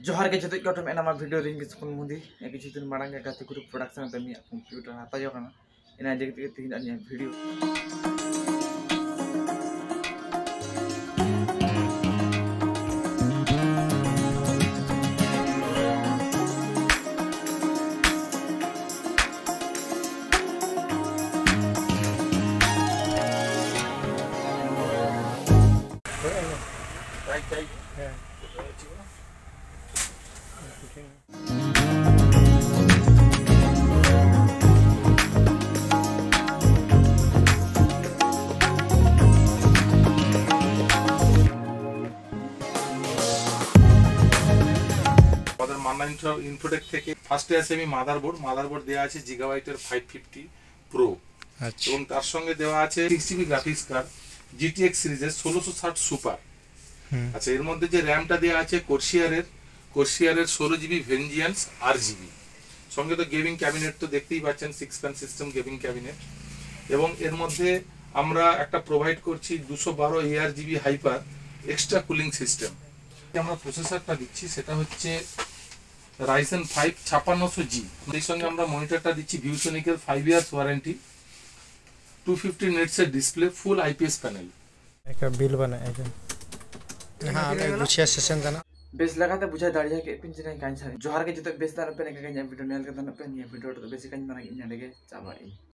जोहार के जते कटम एना मा वीडियो रिंग किसुन मुदी ए किछु दिन मारंग का तिकुर प्रोडक्शन पे मी कंप्यूटर हाता जो kana एना जगत तीन अन्य वीडियो मान्ना इनफोटेक থেকে ফার্স্টে আছে আমি মাদারবোর্ড দেয়া আছে জিগাবাইটের 550 প্রো। আচ্ছা, এবং তার সঙ্গে দেওয়া আছে 6GB গ্রাফিক্স কার্ড GTX সিরিজের 1660 সুপার। আচ্ছা, এর মধ্যে যে র‍্যামটা দেয়া আছে কোর্সিয়ারের 16GB ভেনজিয়ান্স RGB। সঙ্গে তো গেমিং ক্যাবিনেট তো দেখতেই পাচ্ছেন, 6 প্যান সিস্টেম গেমিং ক্যাবিনেট। এবং এর মধ্যে আমরা একটা প্রোভাইড করছি 212 ARGB hyper extra cooling system. আমরা প্রসেসরটা দিচ্ছি, সেটা হচ্ছে Ryzen 5 5600G। এর সঙ্গে আমরা মনিটরটা দিচ্ছি ভিউসনিকের 5 ইয়ার্স ওয়ারেন্টি, 250 নিটসের ডিসপ্লে, ফুল IPS প্যানেল। একটা বিল বানায় हाँ मैं बुझिया सेशन देना बेस लगाते बुझा दाड़िया के पिंच नहीं काइन सारे जोहार के जते बेस दान पे ने के वीडियो नेल के दान पे वीडियो तो बेसिक काइन माना इन लगे चाबाई।